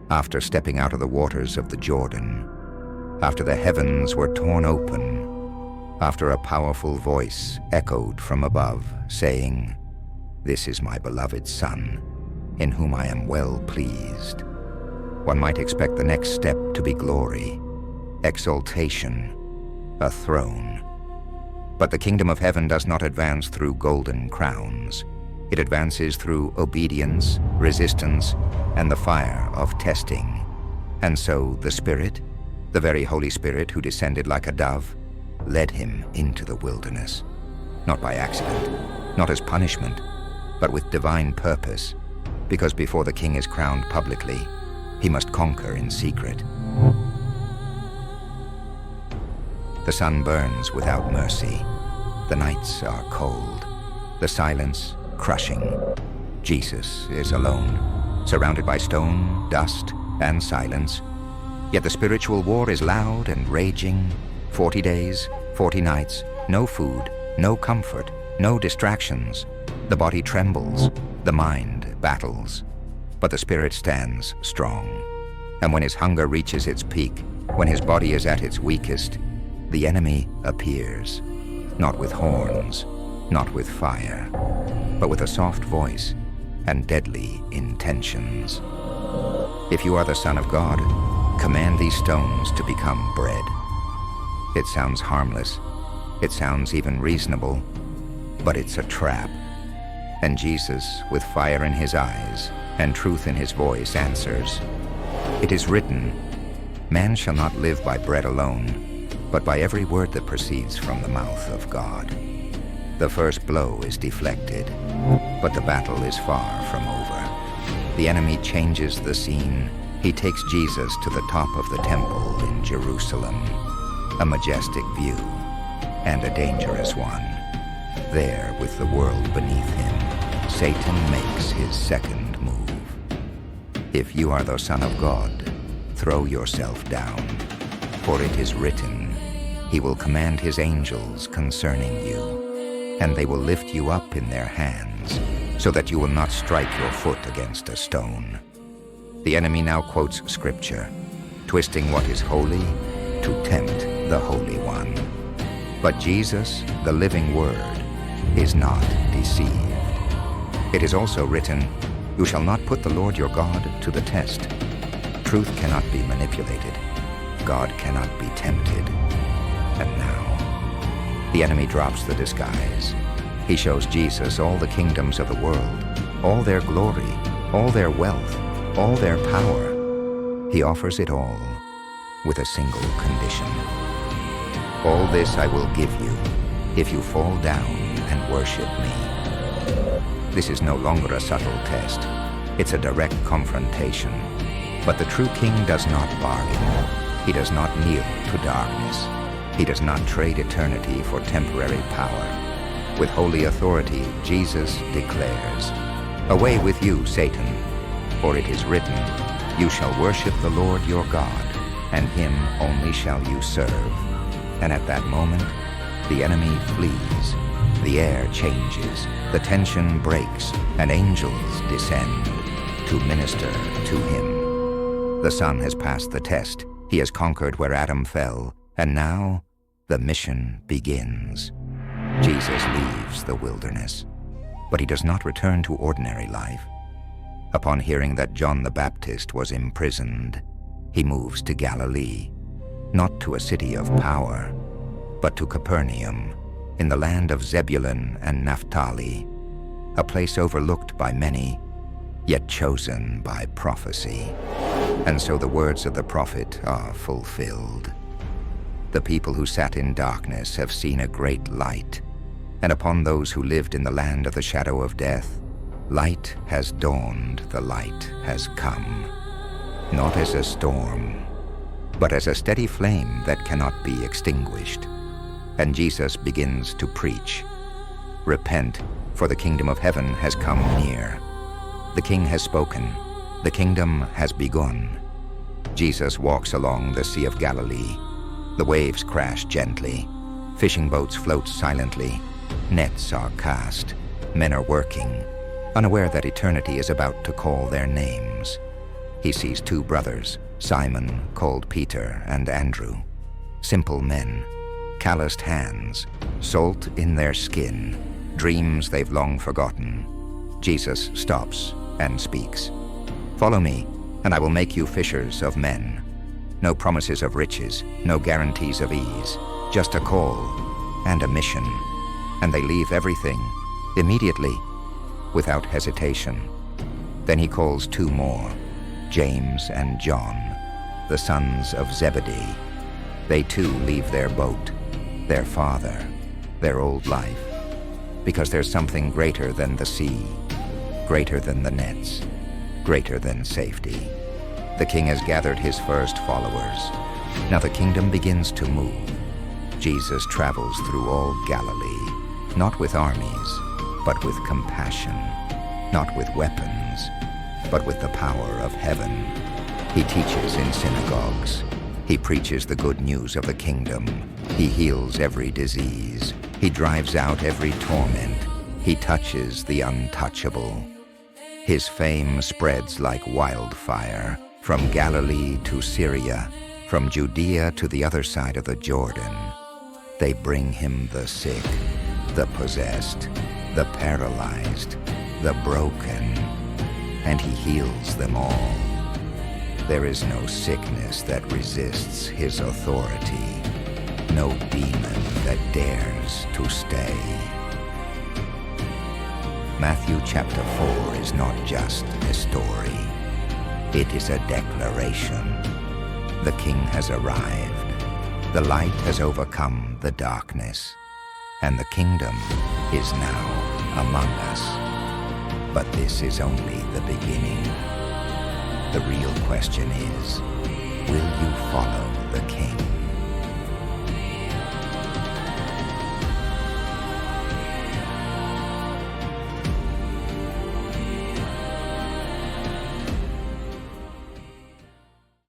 after stepping out of the waters of the Jordan, after the heavens were torn open, after a powerful voice echoed from above, saying, "This is my beloved Son, in whom I am well pleased." One might expect the next step to be glory, exaltation, a throne. But the kingdom of heaven does not advance through golden crowns. It advances through obedience, resistance, and the fire of testing. And so the Spirit, the very Holy Spirit who descended like a dove, led him into the wilderness, not by accident, not as punishment, but with divine purpose, because before the king is crowned publicly, he must conquer in secret. The sun burns without mercy. The nights are cold. The silence crushing. Jesus is alone, surrounded by stone, dust, and silence. Yet the spiritual war is loud and raging. 40 days, 40 nights, no food, no comfort, no distractions. The body trembles, the mind battles, but the spirit stands strong. And when his hunger reaches its peak, when his body is at its weakest, the enemy appears, not with horns, not with fire, but with a soft voice and deadly intentions. If you are the Son of God, command these stones to become bread. It sounds harmless, it sounds even reasonable, but it's a trap. And Jesus, with fire in his eyes and truth in his voice, answers, "It is written, man shall not live by bread alone, but by every word that proceeds from the mouth of God." The first blow is deflected, but the battle is far from over. The enemy changes the scene. He takes Jesus to the top of the temple in Jerusalem, a majestic view and a dangerous one. There, with the world beneath him, Satan makes his second move. If you are the Son of God, throw yourself down, for it is written, "He will command his angels concerning you, and they will lift you up in their hands, so that you will not strike your foot against a stone." The enemy now quotes scripture, twisting what is holy to tempt the Holy One. But Jesus, the living Word, is not deceived. It is also written, "You shall not put the Lord your God to the test." Truth cannot be manipulated. God cannot be tempted. And now, the enemy drops the disguise. He shows Jesus all the kingdoms of the world, all their glory, all their wealth, all their power. He offers it all with a single condition. "All this I will give you if you fall down and worship me." This is no longer a subtle test. It's a direct confrontation. But the true king does not bargain. He does not kneel to darkness. He does not trade eternity for temporary power. With holy authority, Jesus declares, "Away with you, Satan, for it is written, you shall worship the Lord your God, and him only shall you serve." And at that moment, the enemy flees. The air changes, the tension breaks, and angels descend to minister to him. The Son has passed the test. He has conquered where Adam fell, and now the mission begins. Jesus leaves the wilderness, but he does not return to ordinary life. Upon hearing that John the Baptist was imprisoned, he moves to Galilee, not to a city of power, but to Capernaum, in the land of Zebulun and Naphtali, a place overlooked by many, yet chosen by prophecy. And so the words of the prophet are fulfilled. The people who sat in darkness have seen a great light, and upon those who lived in the land of the shadow of death, light has dawned, the light has come, not as a storm, but as a steady flame that cannot be extinguished. And Jesus begins to preach, "Repent, for the kingdom of heaven has come near." The king has spoken. The kingdom has begun. Jesus walks along the Sea of Galilee. The waves crash gently. Fishing boats float silently. Nets are cast. Men are working, unaware that eternity is about to call their names. He sees two brothers, Simon, called Peter, and Andrew. Simple men, calloused hands, salt in their skin, dreams they've long forgotten. Jesus stops and speaks. "Follow me, and I will make you fishers of men." No promises of riches, no guarantees of ease, just a call and a mission. And they leave everything, immediately, without hesitation. Then he calls two more, James and John, the sons of Zebedee. They too leave their boat, their father, their old life, because there's something greater than the sea, greater than the nets, greater than safety. The king has gathered his first followers. Now the kingdom begins to move. Jesus travels through all Galilee, not with armies, but with compassion, not with weapons, but with the power of heaven. He teaches in synagogues. He preaches the good news of the kingdom. He heals every disease. He drives out every torment. He touches the untouchable. His fame spreads like wildfire, from Galilee to Syria, from Judea to the other side of the Jordan. They bring him the sick, the possessed, the paralyzed, the broken, and he heals them all. There is no sickness that resists his authority, no demon that dares to stay. Matthew chapter 4 is not just a story. It is a declaration. The King has arrived. The light has overcome the darkness, and the kingdom is now among us. But this is only the beginning. The real question is, will you follow the King?